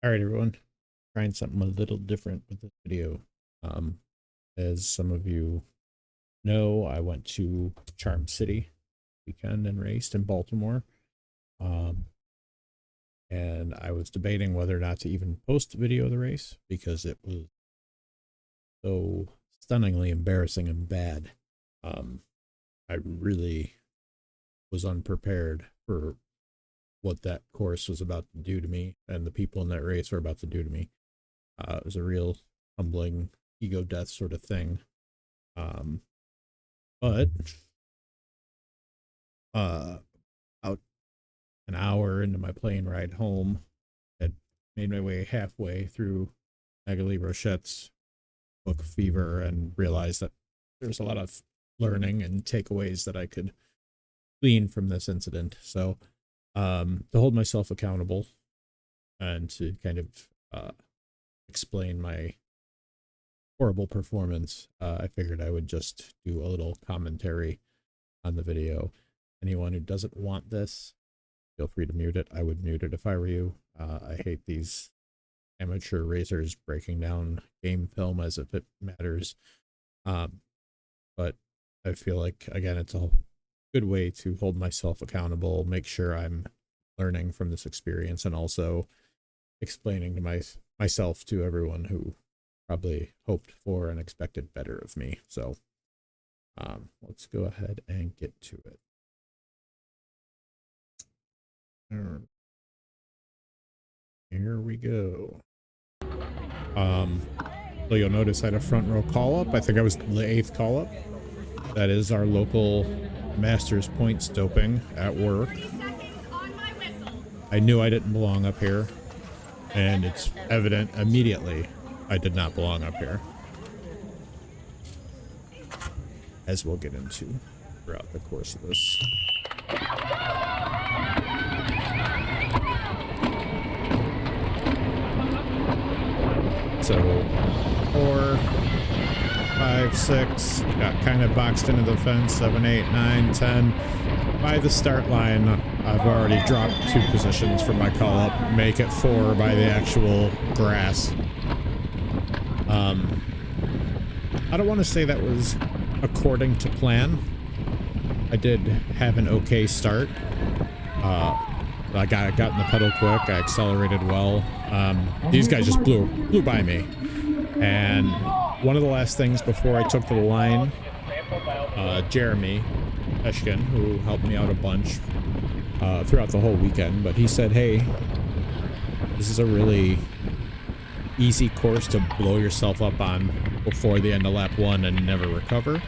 All right, everyone. Trying something a little different with this video. Um, as some of you know, I went to Charm City weekend and raced in Baltimore. Um, and I was debating whether or not to even post a video of the race because it was so stunningly embarrassing and bad. Um, I really was unprepared for what that course was about to do to me and the people in that race were about to do to me. It was a real humbling ego death sort of thing. Um, but About an hour into my plane ride home, had made my way halfway through Magali Rochette's book Fever and realized that there's a lot of learning and takeaways that I could glean from this incident. So to hold myself accountable and to kind of explain my horrible performance, I figured I would just do a little commentary on the video. Anyone who doesn't want this, feel free to mute it. I would mute it if I were you. I hate these amateur racers breaking down game film as if it matters. But I feel like, again, it's a good way to hold myself accountable, make sure I'm learning from this experience, and also explaining to myself to everyone who probably hoped for and expected better of me. So let's go ahead and get to it. Here we go. So you'll notice I had a front row call up. I think I was the 8th call up. That is our local Masters points doping at work. I knew I didn't belong up here, and it's evident immediately I did not belong up here, as we'll get into throughout the course of this. So 4, 5, 6, got kind of boxed into the fence. 7, 8, 9, 10. By the start line, I've already dropped 2 positions for my call up, make it 4 by the actual grass. I don't want to say that was according to plan. I did have an okay start. I got in the pedal quick. I accelerated well. These guys just blew by me. And one of the last things before I took to the line, Jeremy Eshkin, who helped me out a bunch throughout the whole weekend, but he said, hey, this is a really easy course to blow yourself up on before the end of lap 1 and never recover.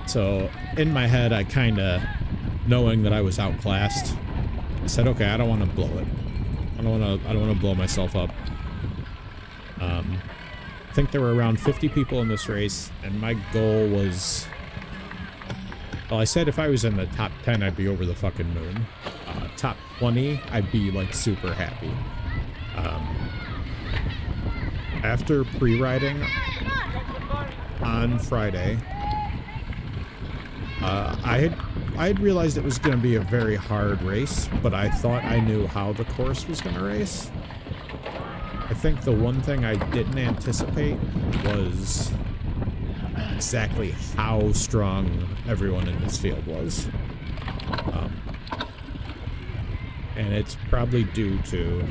So in my head, I kind of, knowing that I was outclassed, I said, okay, I don't want to blow it. I don't want to blow myself up. I think there were around 50 people in this race, and my goal was, well, I said if I was in the top 10, I'd be over the fucking moon. Top 20, I'd be like super happy. After pre-riding on Friday, I had realized it was going to be a very hard race, but I thought I knew how the course was going to race. I think the one thing I didn't anticipate was exactly how strong everyone in this field was. And it's probably due to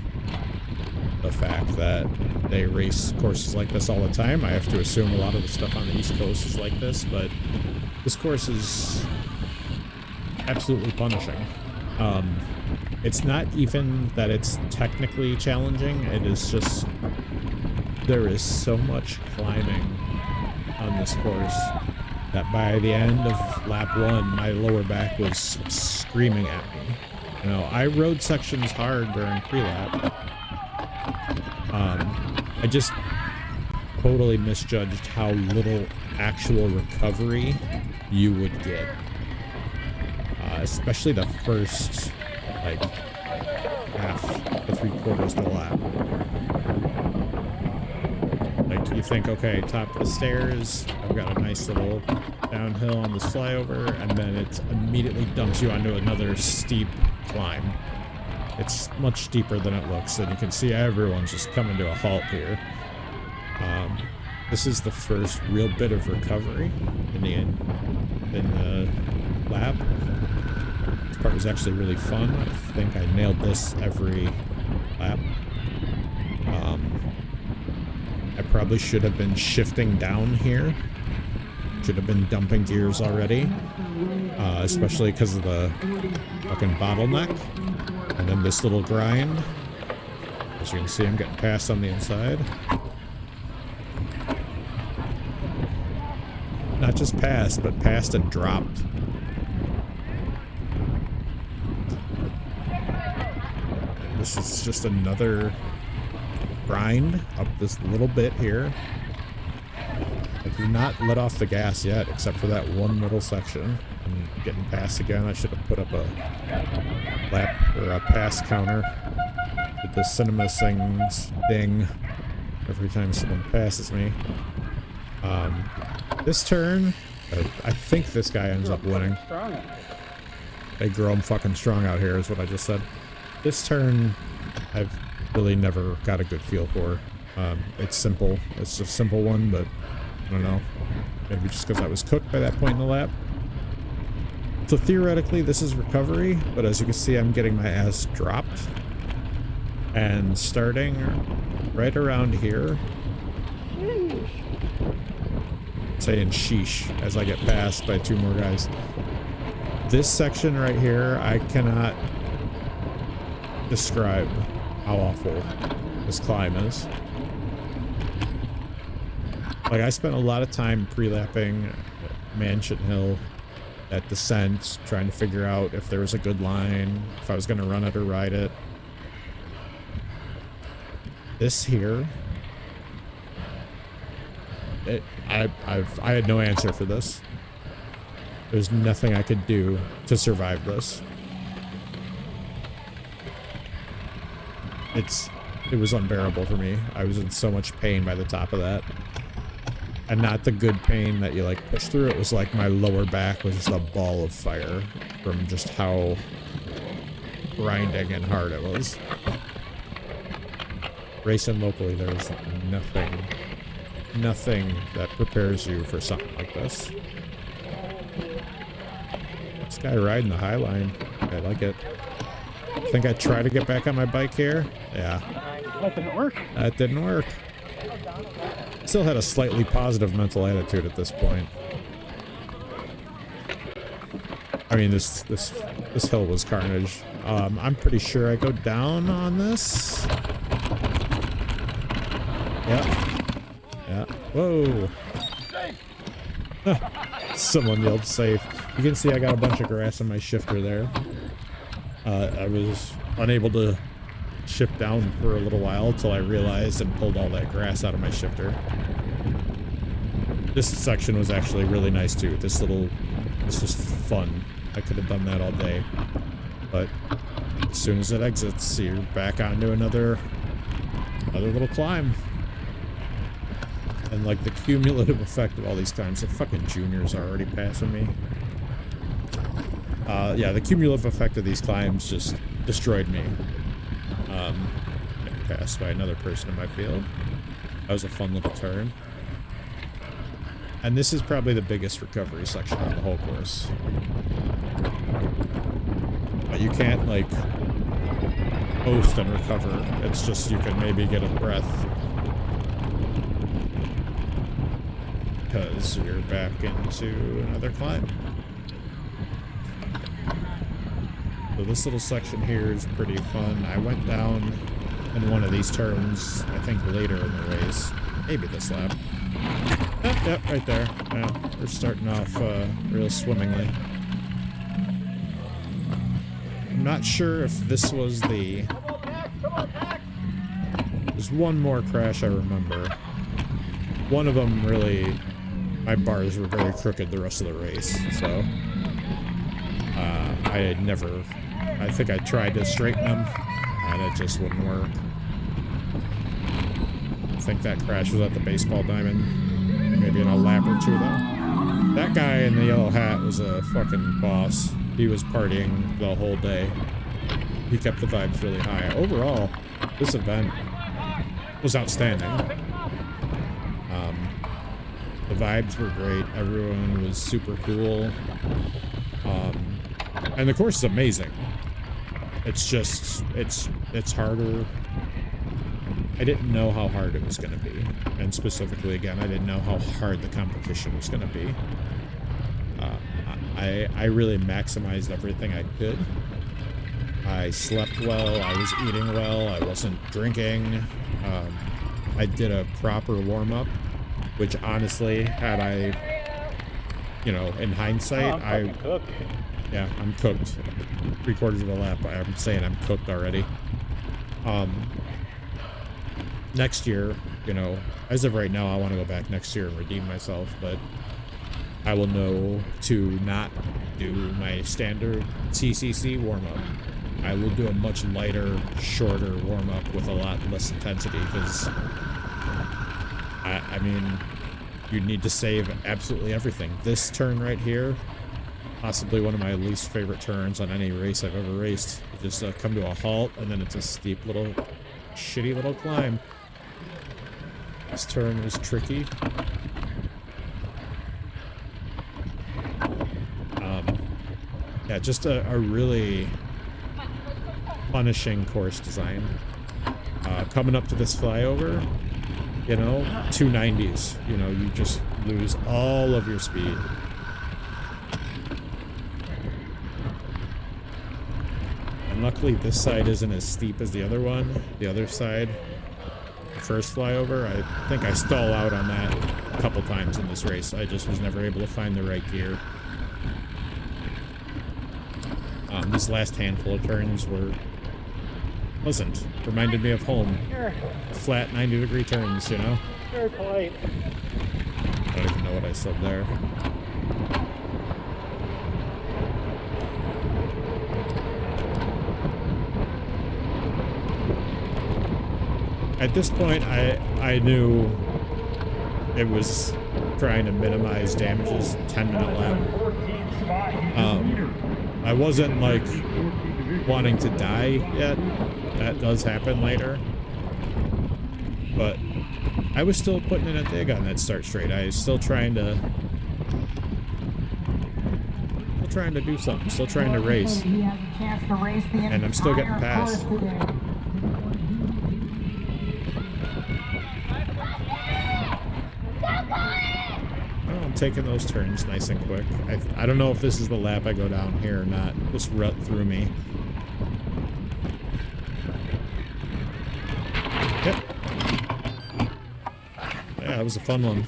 the fact that they race courses like this all the time. I have to assume a lot of the stuff on the East Coast is like this, but this course is absolutely punishing. It's not even that it's technically challenging, it is just there is so much climbing on this course that by the end of lap 1, my lower back was screaming at me. You know, I rode sections hard during pre-lap. I just totally misjudged how little actual recovery you would get. Especially the first, like, half to 3/4 of the lap. Like, you think, okay, top of the stairs, I've got a nice little downhill on this flyover, and then it immediately dumps you onto another steep climb. It's much steeper than it looks, and you can see everyone's just coming to a halt here. This is the first real bit of recovery in the lab. This part was actually really fun. I think I nailed this every lap. I probably should have been shifting down here. Should have been dumping gears already. Especially because of the fucking bottleneck. And then this little grind. As you can see, I'm getting passed on the inside. Not just passed, but passed and dropped. This is just another grind up this little bit here. I do not let off the gas yet, except for that one little section. I'm getting passed again. I should have put up a lap or a pass counter with the cinema sings ding every time someone passes me. This turn, I think this guy ends up winning. They grow him fucking strong out here is what I just said. This turn, I've really never got a good feel for. It's simple. It's a simple one, but I don't know. Maybe just because I was cooked by that point in the lap. So theoretically, this is recovery, but as you can see, I'm getting my ass dropped. And starting right around here, saying sheesh as I get passed by two more guys. This section right here, I cannot describe how awful this climb is. Like, I spent a lot of time pre-lapping Mansion Hill at Descent, trying to figure out if there was a good line, if I was going to run it or ride it. This here, I had no answer for this. There's nothing I could do to survive this. It was unbearable for me. I was in so much pain by the top of that. And not the good pain that you like push through. It was like my lower back was just a ball of fire from just how grinding and hard it was. Racing locally, there's nothing that prepares you for something like this. This guy riding the high line. I like it. I think I tried to get back on my bike here. Yeah. That didn't work. That didn't work. Still had a slightly positive mental attitude at this point. I mean, this hill was carnage. I'm pretty sure I go down on this. Yeah. Yeah. Whoa. Someone yelled safe. You can see I got a bunch of grass in my shifter there. I was unable to shift down for a little while until I realized and pulled all that grass out of my shifter. This section was actually really nice too. This was fun. I could have done that all day. But as soon as it exits, you're back onto another little climb. And like the cumulative effect of all these climbs, the fucking juniors are already passing me. Yeah, the cumulative effect of these climbs just destroyed me. Getting passed by another person in my field. That was a fun little turn. And this is probably the biggest recovery section of the whole course. But you can't, like, post and recover. It's just you can maybe get a breath. Because you're back into another climb. So this little section here is pretty fun. I went down in one of these turns, I think later in the race. Maybe this lap. Yep, right there. Yeah, we're starting off real swimmingly. I'm not sure if this was the... There's one more crash I remember. One of them really... My bars were very crooked the rest of the race, so... I had never... I think I tried to straighten them, and it just wouldn't work. I think that crash was at the baseball diamond. Maybe in a lap or two, though. That guy in the yellow hat was a fucking boss. He was partying the whole day. he kept the vibes really high. Overall, this event was outstanding. The vibes were great. Everyone was super cool. And the course is amazing. It's just, it's harder. I didn't know how hard it was going to be. And specifically, again, I didn't know how hard the competition was going to be. I really maximized everything I could. I slept well, I was eating well, I wasn't drinking. I did a proper warm-up, which honestly, had I, you know, in hindsight, I'm cooked. 3/4 of a lap, I'm saying I'm cooked already. Next year, you know, as of right now, I want to go back next year and redeem myself, but I will know to not do my standard CCC warm-up. I will do a much lighter, shorter warm-up with a lot less intensity, because I mean, you need to save absolutely everything. This turn right here, possibly one of my least favorite turns on any race I've ever raced. You just come to a halt, and then it's a steep little, shitty little climb. This turn was tricky. Yeah, just a really punishing course design. Coming up to this flyover, you know, 290s, you know, you just lose all of your speed. And luckily this side isn't as steep as the other one. The other side, the first flyover, I think I stall out on that a couple times in this race. I just was never able to find the right gear. These last handful of turns were pleasant. Reminded me of home. Flat 90-degree turns, you know? Very polite. I don't even know what I said there. At this point, I knew it was trying to minimize damages, 10-minute lap. I wasn't, like, wanting to die yet. That does happen later. But I was still putting in a dig on that start straight. I was still trying to do something. Still trying to race. And I'm still getting past. Taking those turns nice and quick. I don't know if this is the lap I go down here or not. This rut threw me. Yep. Yeah, that was a fun one.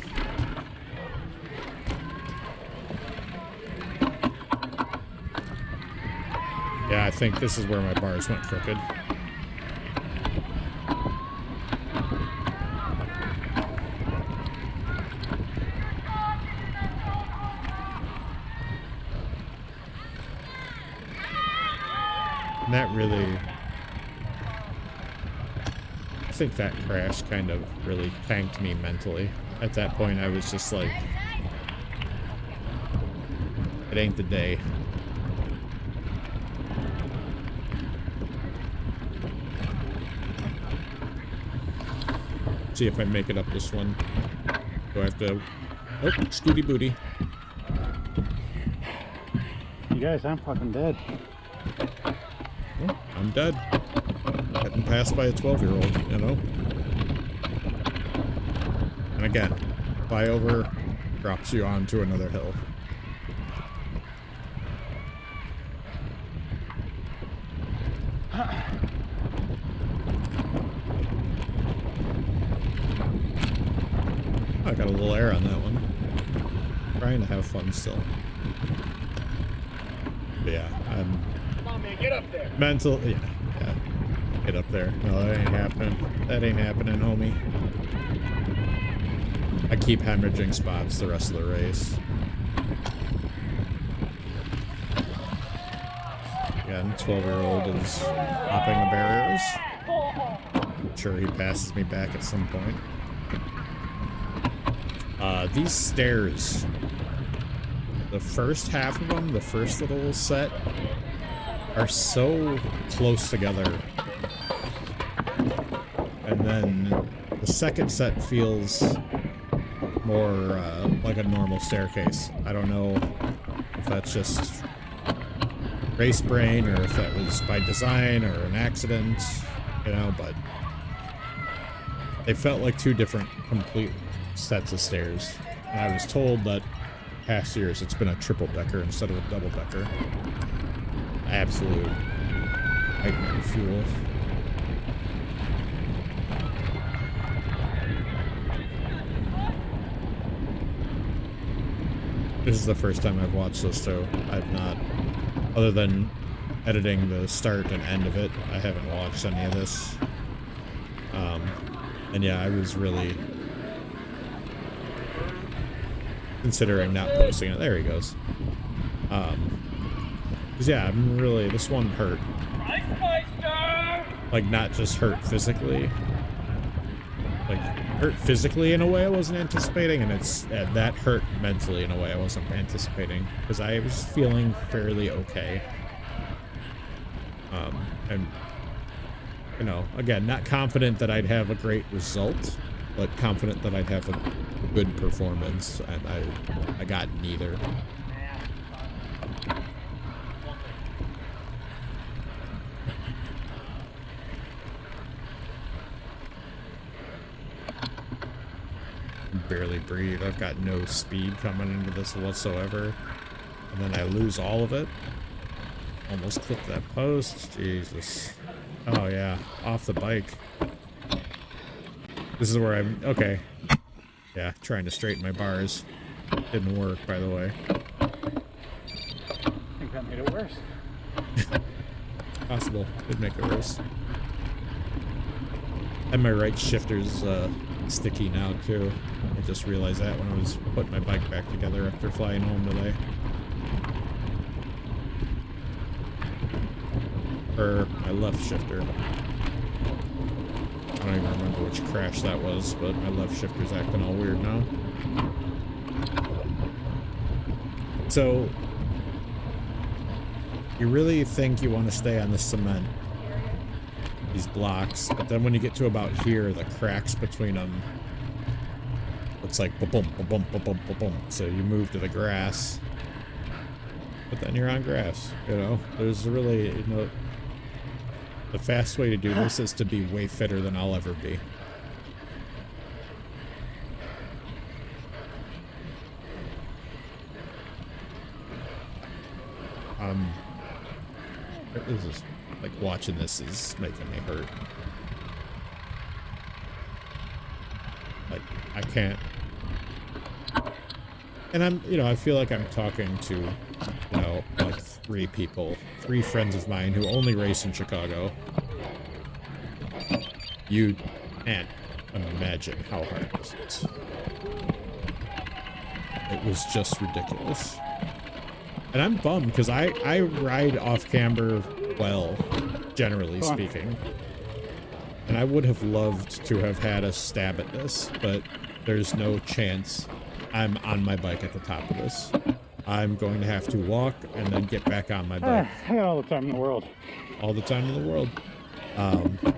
Yeah, I think this is where my bars went crooked. And that really, I think that crash kind of really tanked me mentally. At that point, I was just like, it ain't the day. See if I make it up this one. Do I have to, oh, scooty booty. You guys, I'm fucking dead. Oh, I'm dead. Getting passed by a 12-year-old, you know? And again, flyover drops you onto another hill. I got a little air on that one. Trying to have fun still. But yeah, I'm... Come on, man, get up there. Mental... Yeah. Get up there. No, that ain't happening. That ain't happening, homie. I keep hemorrhaging spots the rest of the race. Again, 12-year-old is hopping the barriers. I'm sure he passes me back at some point. These stairs, the first half of them, the first little set, are so close together. And then the second set feels more like a normal staircase. I don't know if that's just race brain or if that was by design or an accident, you know, but they felt like two different complete sets of stairs. And I was told that past years it's been a triple decker instead of a double decker. Absolute nightmare fuel. This is the first time I've watched this, so I've not, other than editing the start and end of it, I haven't watched any of this. And yeah, I was really considering not posting it. There he goes. 'Cause yeah, I'm really, this one hurt. Like, not just hurt physically. Like, hurt physically in a way I wasn't anticipating, and it's that hurt mentally in a way I wasn't anticipating, because I was feeling fairly okay. And, you know, again, not confident that I'd have a great result, but confident that I'd have a good performance, and I got neither. Barely breathe. I've got no speed coming into this whatsoever, and then I lose all of it. Almost clipped that post. Jesus. Oh yeah, off the bike. This is where I'm okay. Yeah, trying to straighten my bars. Didn't work, by the way. I think that made it worse. Possible. Could make it worse. And my right shifter's sticky now too. I just realized that when I was putting my bike back together after flying home today. Or my left shifter. I don't even remember which crash that was, but my left shifter's acting all weird now. So, you really think you want to stay on the cement, these blocks, but then when you get to about here, the cracks between them, it's like ba-boom, ba-boom, ba-boom, ba-boom. So you move to the grass, but then you're on grass, you know? There's really, you know, the fast way to do this is to be way fitter than I'll ever be. This is, like, watching this is making me hurt. Like, I can't. And I'm, you know, I feel like I'm talking to, you know, like three friends of mine who only race in Chicago. You can't imagine how hard this is. It was just ridiculous. And I'm bummed because I ride off camber well, generally speaking. And I would have loved to have had a stab at this, but there's no chance I'm on my bike at the top of this. I'm going to have to walk and then get back on my bike. I got all the time in the world. All the time in the world. And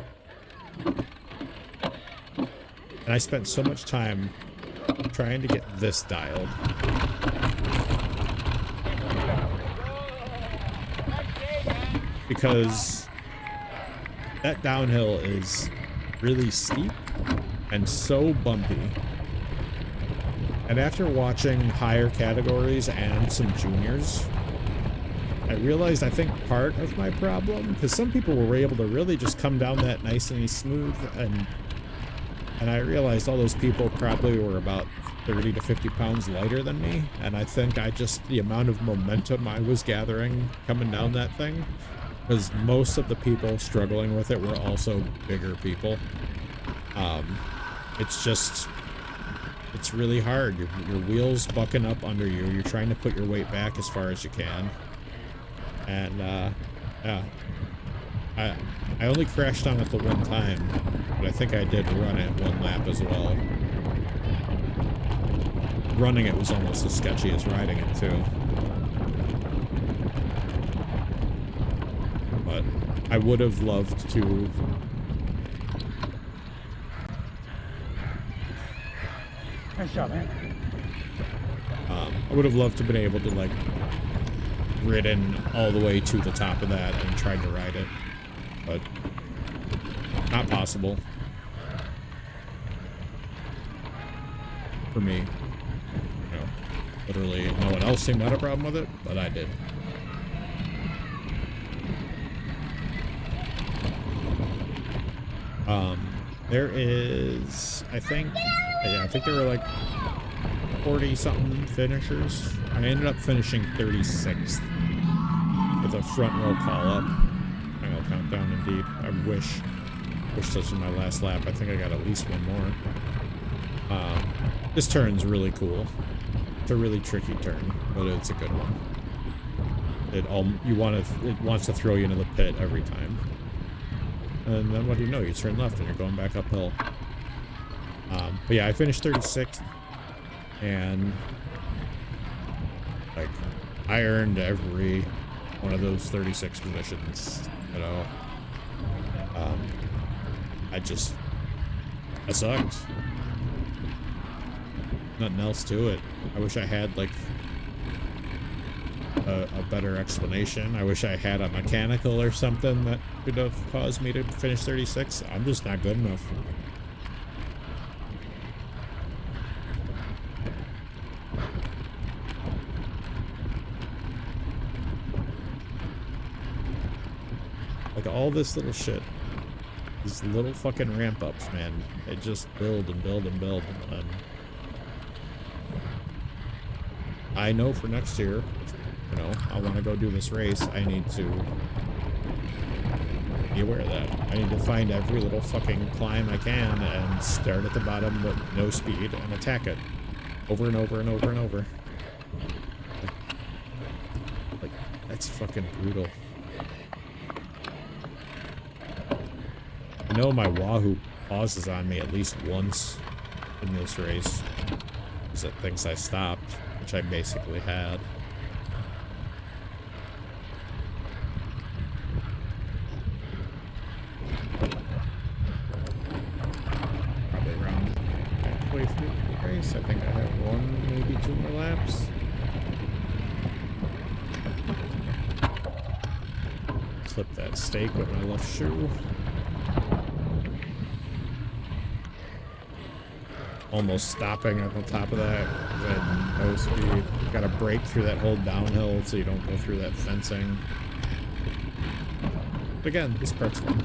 I spent so much time trying to get this dialed. Because that downhill is really steep and so bumpy. And after watching higher categories and some juniors, I realized I think part of my problem, because some people were able to really just come down that nice and smooth, and I realized all those people probably were about 30 to 50 pounds lighter than me, and I think the amount of momentum I was gathering coming down that thing, because most of the people struggling with it were also bigger people. It's really hard. Your wheels bucking up under you. You're trying to put your weight back as far as you can. And, yeah. I only crashed on it the one time, but I think I did run it one lap as well. Running it was almost as sketchy as riding it, too. I would have loved to. Nice job, man. I would have loved to have been able to like ridden all the way to the top of that and tried to ride it, but not possible for me. You know, literally no one else seemed to have a problem with it, but I did. There is, I think there were like 40 something finishers. I ended up finishing 36th with a front row call up. Final countdown indeed. I wish this was my last lap. I think I got at least one more. This turn's really cool. It's a really tricky turn, but it's a good one. It wants to throw you into the pit every time. And then what do you know? You turn left and you're going back uphill. But yeah, I finished 36th, and like I earned every one of those 36 positions. You know, I sucked. Nothing else to it. I wish I had like a better explanation. I wish I had a mechanical or something that could have caused me to finish 36. I'm just not good enough. Like all this little shit, these little fucking ramp ups, man, they just build and build and build. And I know for next year, you know, I want to go do this race. I need to be aware of that. I need to find every little fucking climb I can and start at the bottom with no speed and attack it over and over and over and over. Like that's fucking brutal. I know my Wahoo pauses on me at least once in this race because it thinks I stopped, which I basically had. Probably around halfway through the race. I think I have one, maybe two more laps. Clip that stake with my left shoe. Almost stopping at the top of that at no speed. You gotta break through that whole downhill so you don't go through that fencing. But again, this part's fun.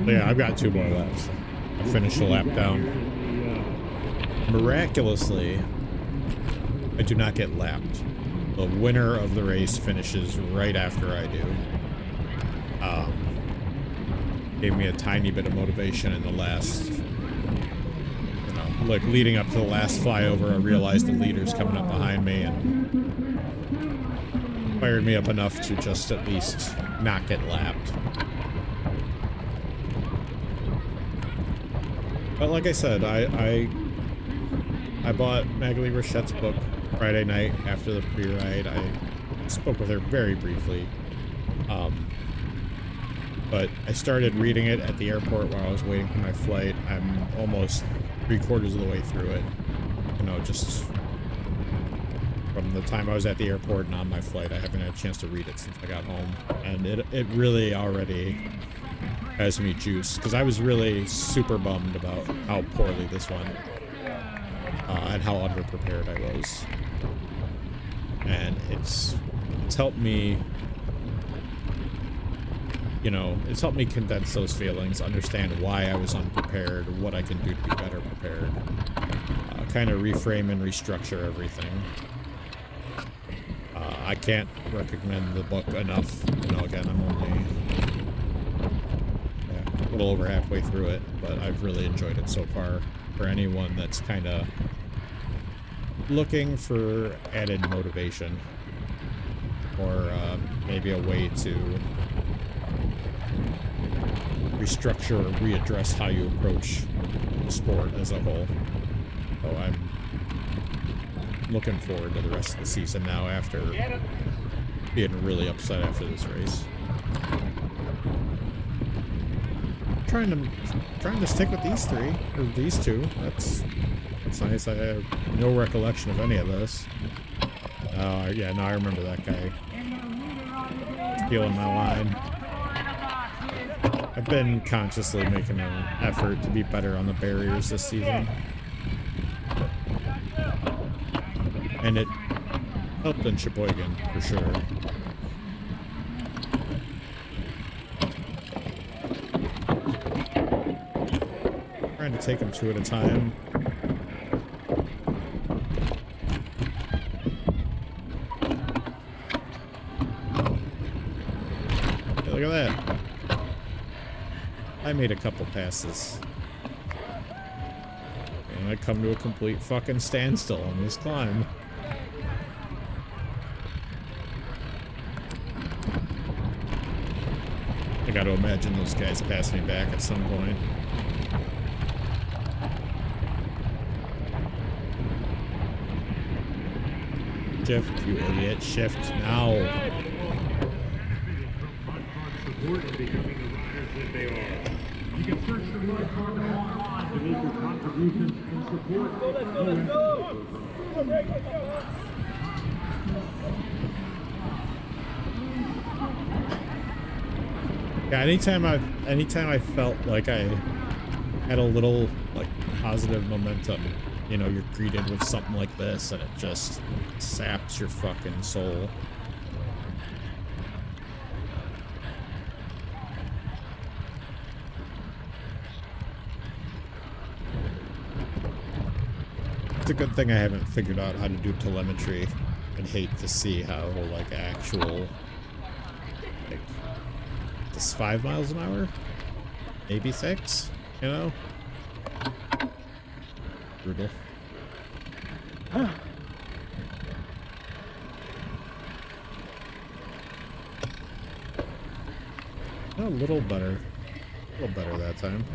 Yeah, I've got two more laps. I finished the lap down. Miraculously, I do not get lapped. The winner of the race finishes right after I do. Gave me a tiny bit of motivation in the last, you know, like leading up to the last flyover. I realized the leader's coming up behind me and fired me up enough to just at least not get lapped. But like I said, I bought Magali Rochette's book Friday night after the pre-ride. I spoke with her very briefly. But I started reading it at the airport while I was waiting for my flight. I'm almost 3/4 of the way through it. You know, just from the time I was at the airport and on my flight, I haven't had a chance to read it since I got home. And it really already has me juiced, because I was really super bummed about how poorly this went and how underprepared I was. And it's helped me, you know, it's helped me condense those feelings, understand why I was unprepared, what I can do to be better prepared, kind of reframe and restructure everything. I can't recommend the book enough. You know, again, I'm only little over halfway through it, but I've really enjoyed it so far. For anyone that's kind of looking for added motivation, or maybe a way to restructure or readdress how you approach the sport as a whole. So I'm looking forward to the rest of the season now after being really upset after this race. Trying to stick with these three, or these two. That's nice. I have no recollection of any of this. Yeah, no, I remember that guy stealing my line. I've been consciously making an effort to be better on the barriers this season. And it helped in Sheboygan, for sure. Trying to take them two at a time. Hey, look at that. I made a couple passes. And I come to a complete fucking standstill on this climb. I gotta imagine those guys pass me back at some point. Shift, you idiot. Shift now. You can search the Red Card online to make your contributions and support. Let's go! Yeah, anytime I felt like I had a little like positive momentum, you know, you're greeted with something like this and it just saps your fucking soul. It's a good thing I haven't figured out how to do telemetry. I'd hate to see how like actual like this 5 miles an hour, maybe 6, you know. Brutal. A little better that time.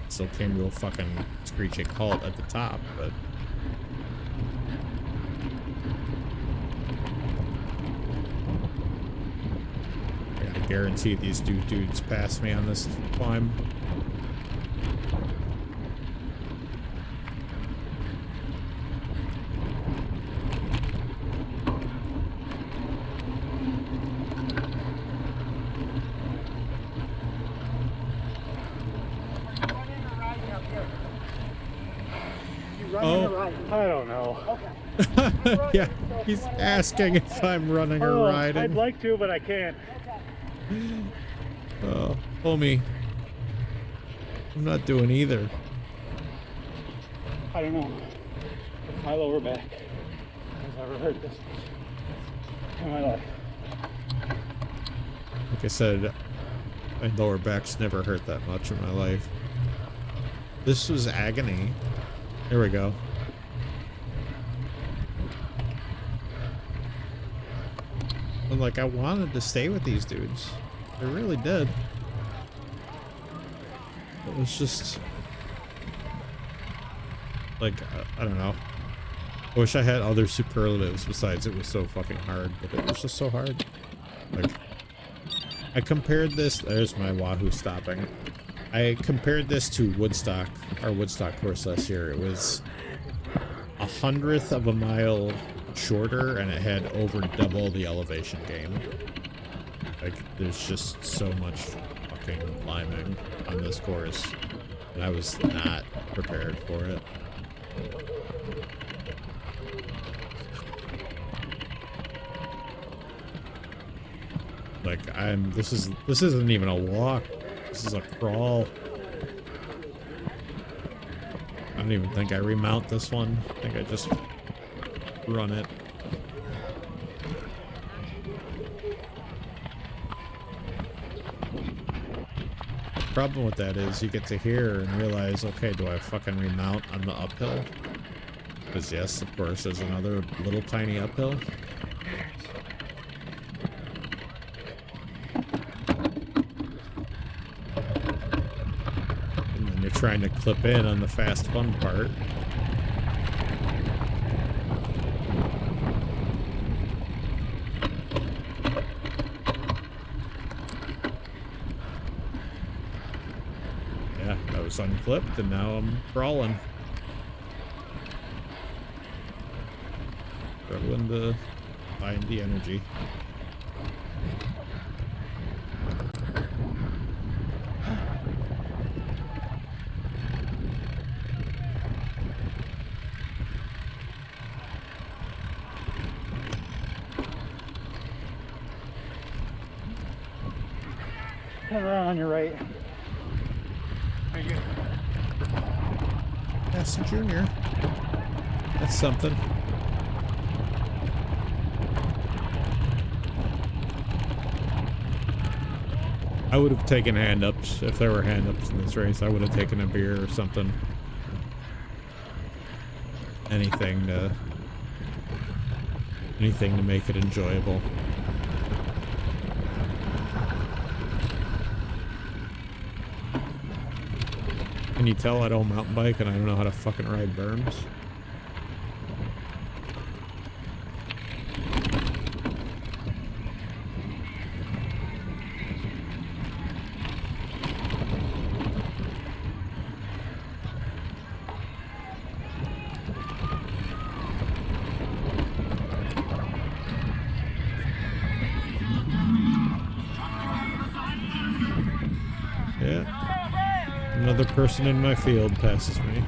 Still came to a fucking screeching halt at the top, but I guarantee these dudes pass me on this climb. I don't know. Okay. Yeah, he's asking if I'm running or riding. I'd like to, but I can't. Homie, I'm not doing either. I don't know. My lower back has ever hurt this much in my life. Like I said, my lower back's never hurt that much in my life. This was agony. There we go. And like, I wanted to stay with these dudes. I really did. It was just like, I don't know. I wish I had other superlatives besides it was so fucking hard, but it was just so hard. Like, I compared this, there's my Wahoo stopping. I compared this to Woodstock, our Woodstock course last year. It was 1/100 of a mile shorter and it had over double the elevation gain. Like, there's just so much fucking climbing on this course, and I was not prepared for it. Like, this isn't even a walk. This is a crawl. I don't even think I remount this one. I think I just run it. Problem with that is you get to here and realize, okay, do I fucking remount on the uphill? Because yes, of course, there's another little tiny uphill. And then you're trying to clip in on the fast fun part. Yeah, I was unclipped and now I'm crawling. Struggling to find the energy. Turn around on your right. Right here. Yes, Junior. That's something. I would have taken hand-ups if there were hand-ups in this race. I would have taken a beer or something. Anything to make it enjoyable. Can you tell I don't mountain bike and I don't know how to fucking ride berms? Yeah. Another person in my field passes me.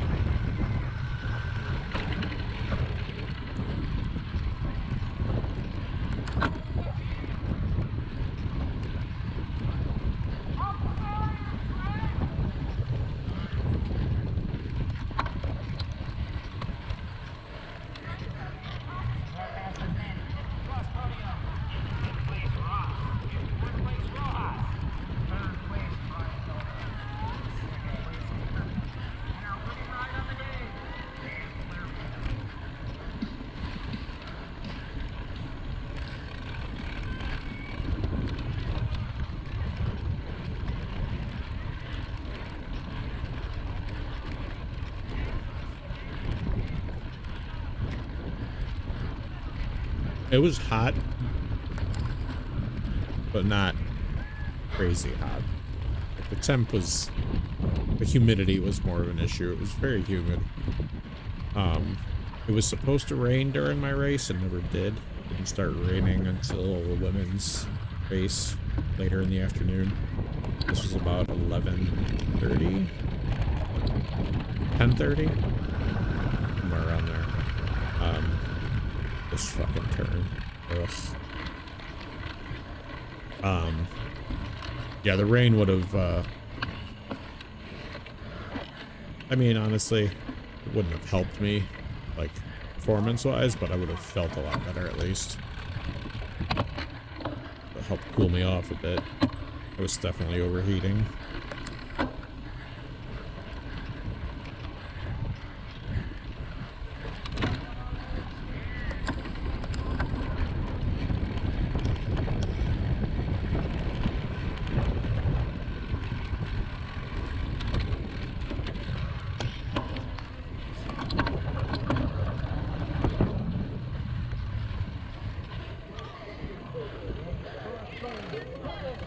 It was hot, but not crazy hot. The temp was, the humidity was more of an issue. It was very humid. It was supposed to rain during my race and never did. It didn't start raining until the women's race later in the afternoon. This was about 11:30, 10:30, somewhere around there. This fucking turn. Ugh. Yeah, the rain would have, I mean, honestly, it wouldn't have helped me, like, performance-wise, but I would have felt a lot better, at least. It helped cool me off a bit. I was definitely overheating.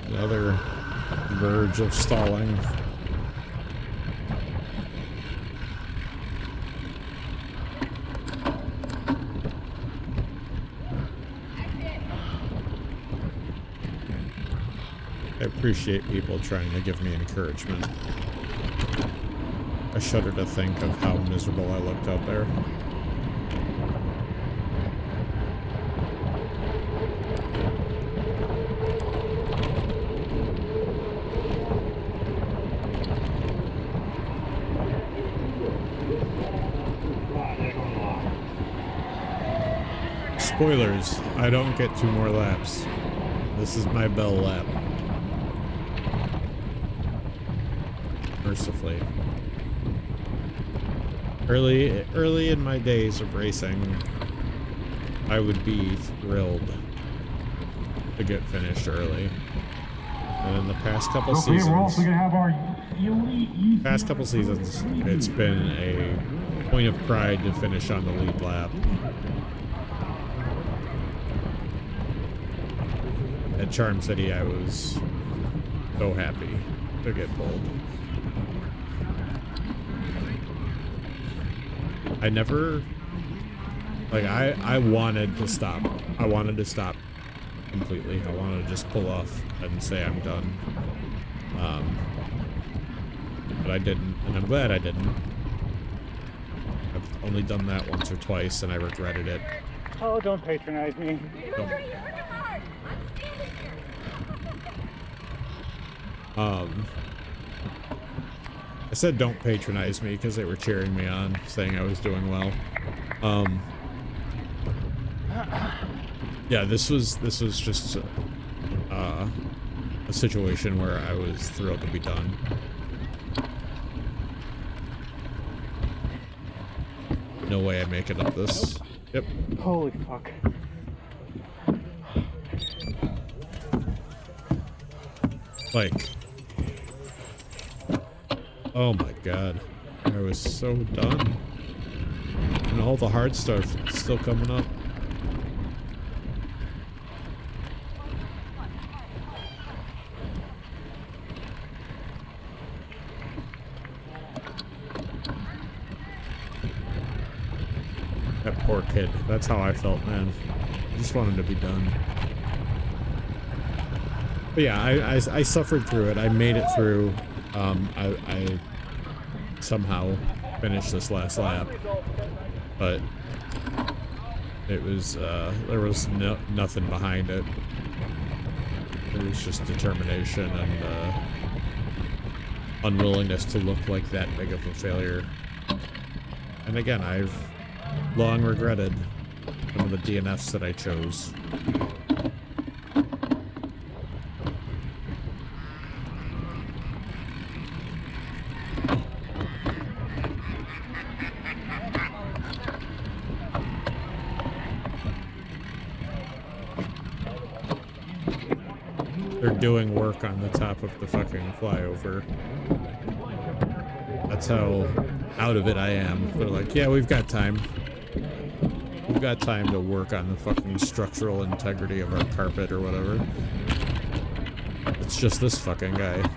Another verge of stalling. I appreciate people trying to give me encouragement. I shudder to think of how miserable I looked out there. Spoilers, I don't get 2 more laps. This is my bell lap. mercifully. Early in my days of racing, I would be thrilled to get finished early. And in the past couple seasons, it's been a point of pride to finish on the lead lap. At Charm City, I was so happy to get pulled. I never, like, I wanted to stop. I wanted to stop completely. I wanted to just pull off and say I'm done. But I didn't, and I'm glad I didn't. I've only done that once or twice, and I regretted it. Oh, don't patronize me. Don't. I said don't patronize me because they were cheering me on, saying I was doing well. Yeah, this was just a situation where I was thrilled to be done. No way I make it up this. Yep. Holy fuck. Like, oh my god, I was so done. And all the hard stuff is still coming up. That poor kid. That's how I felt, man. I just wanted to be done. But yeah, I suffered through it. I made it through. I somehow finished this last lap, but it was there was nothing behind it. It was just determination and unwillingness to look like that big of a failure. And again, I've long regretted some of the DNFs that I chose. They're doing work on the top of the fucking flyover. That's how out of it I am. They're like, yeah, we've got time. We've got time to work on the fucking structural integrity of our carpet or whatever. It's just this fucking guy.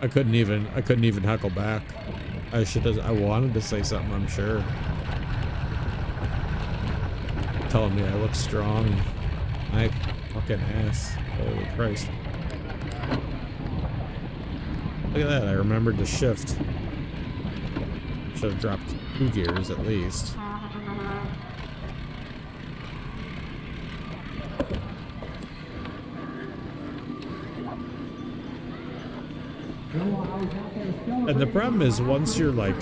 I couldn't even huckle back. I wanted to say something, I'm sure. Telling me I look strong. My fucking ass. Holy Christ. Look at that, I remembered to shift. Should have dropped 2 gears at least. And the problem is, once you're like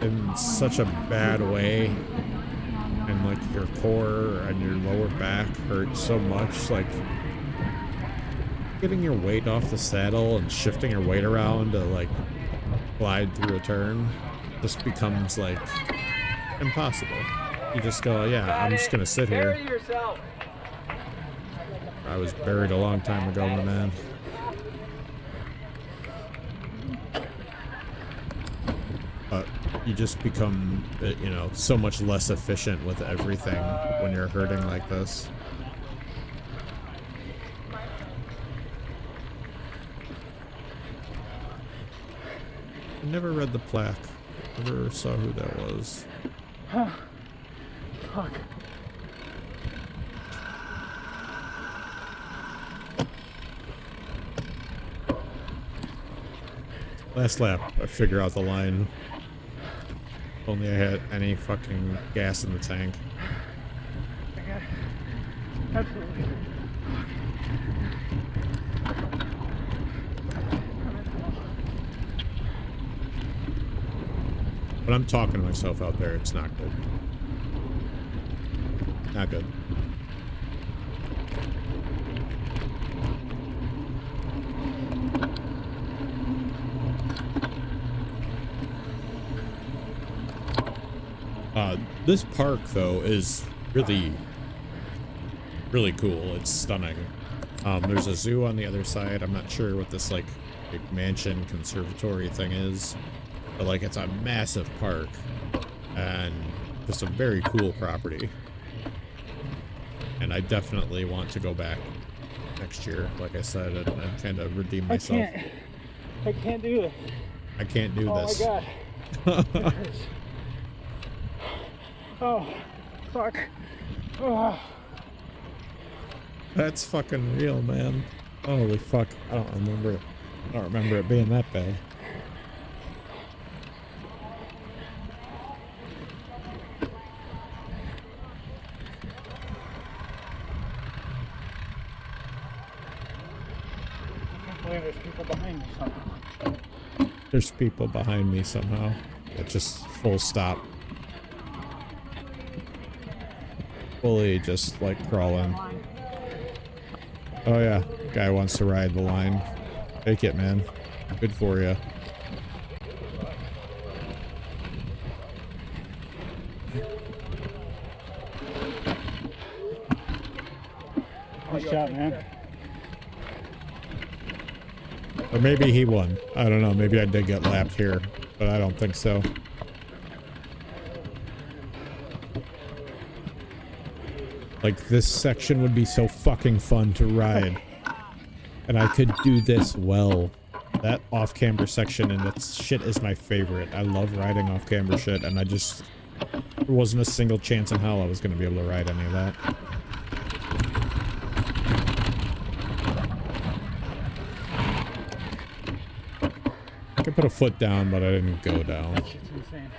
in such a bad way, and like your core and your lower back hurt so much, like getting your weight off the saddle and shifting your weight around to like glide through a turn just becomes like impossible. You just go, yeah, I'm just gonna sit here. I was buried a long time ago, my man. You just become, you know, so much less efficient with everything when you're hurting like this. I never read the plaque. Never saw who that was. Fuck. Last lap, I figure out the line. If only I had any fucking gas in the tank. Okay. Absolutely. But I'm talking to myself out there, it's not good. Not good. This park, though, is really, really cool. It's stunning. There's a zoo on the other side. I'm not sure what this, like, big mansion conservatory thing is. But, like, it's a massive park. And just a very cool property. And I definitely want to go back next year, like I said, and kind of redeem myself. I can't do this. I can't do this. Oh my god. Oh, fuck. Oh. That's fucking real, man. Holy fuck. I don't remember it being that bad. There's people behind me somehow. There's people behind me somehow. It just full stop. Fully just like crawling. Oh yeah, guy wants to ride the line. Take it, man. Good for you. Nice shot, man. Or maybe he won. I don't know. Maybe I did get lapped here, but I don't think so. Like, this section would be so fucking fun to ride. And I could do this well. That off-camber section and that shit is my favorite. I love riding off-camber shit, and I just... There wasn't a single chance in hell I was going to be able to ride any of that. I could put a foot down, but I didn't go down. That shit's insane.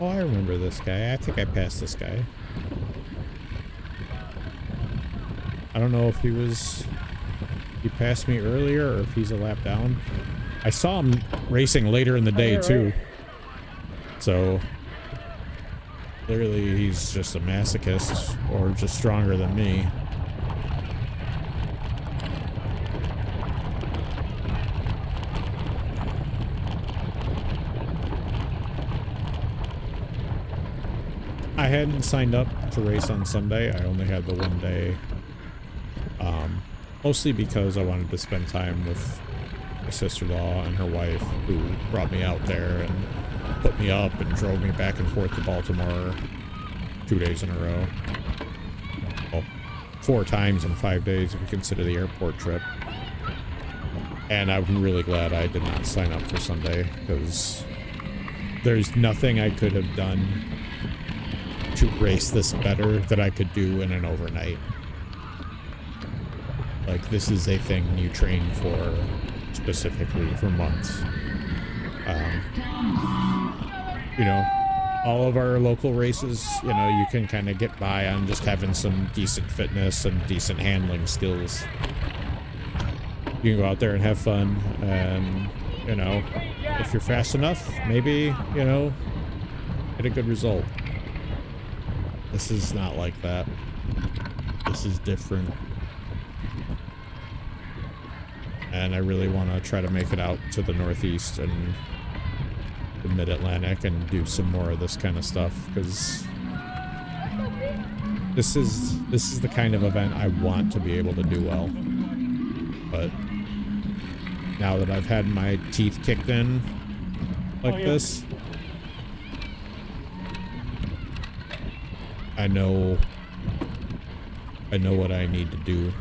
Oh, I remember this guy. I think I passed this guy. I don't know if he passed me earlier or if he's a lap down. I saw him racing later in the day too. So clearly he's just a masochist or just stronger than me. I hadn't signed up to race on Sunday. I only had the one day. Mostly because I wanted to spend time with my sister-in-law and her wife, who brought me out there and put me up and drove me back and forth to Baltimore 2 days in a row. Well, 4 times in 5 days if you consider the airport trip. And I'm really glad I did not sign up for Sunday, because there's nothing I could have done to race this better that I could do in an overnight. Like, this is a thing you train for specifically for months. You know, all of our local races, you know, you can kind of get by on just having some decent fitness and decent handling skills. You can go out there and have fun, and, you know, if you're fast enough, maybe, you know, get a good result. This is not like that. This is different. And I really want to try to make it out to the Northeast and the Mid-Atlantic and do some more of this kind of stuff, because this is the kind of event I want to be able to do well. But now that I've had my teeth kicked in like this, I know what I need to do.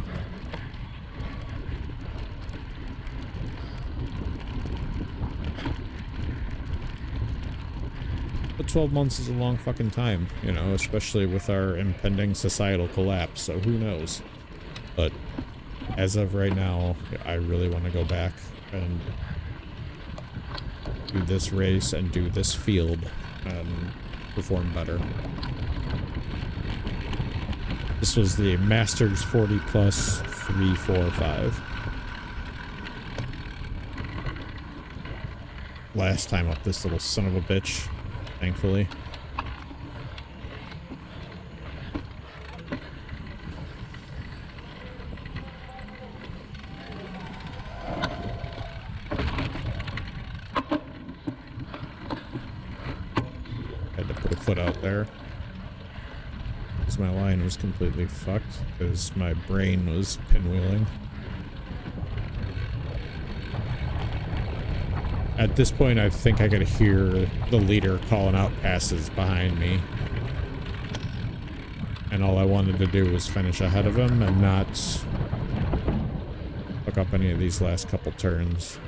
But 12 months is a long fucking time, you know, especially with our impending societal collapse, so who knows. But as of right now, I really want to go back and do this race and do this field and perform better. This was the Masters 40 plus 3, 4, 5. Last time up this little son of a bitch, thankfully. Had to put a foot out there. Because my line was completely fucked, because my brain was pinwheeling. At this point, I think I could hear the leader calling out passes behind me. And all I wanted to do was finish ahead of him and not fuck up any of these last couple turns.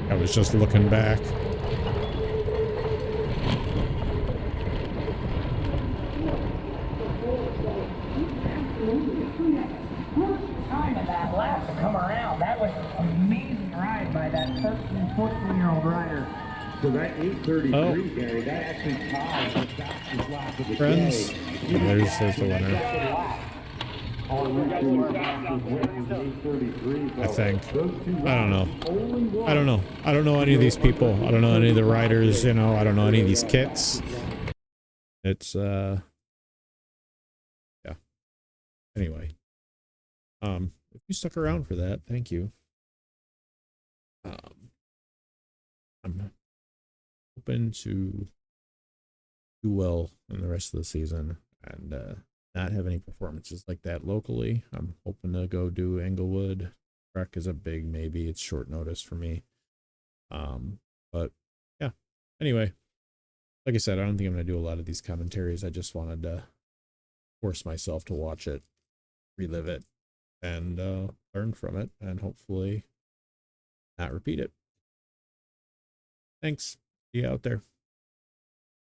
I was just looking back. Time of that lap to come around. That was an amazing ride by that 13, 14-year-old rider. So that 8:33, Oh. Gary, that actually ties the fastest lap of the Friends. day. There's the winner. On route to our fastest win was 8:33. I think. Those two I don't know. only one. I don't know. I don't know any of these people. I don't know any of the riders, you know. I don't know any of these kits. It's, yeah. Anyway. If you stuck around for that, thank you. I'm hoping to do well in the rest of the season and, not have any performances like that locally. I'm hoping to go do Englewood. Trek is a big maybe. It's short notice for me. But yeah. Anyway, like I said, I don't think I'm gonna do a lot of these commentaries. I just wanted to force myself to watch it, relive it, and learn from it, and hopefully not repeat it. Thanks. See you out there.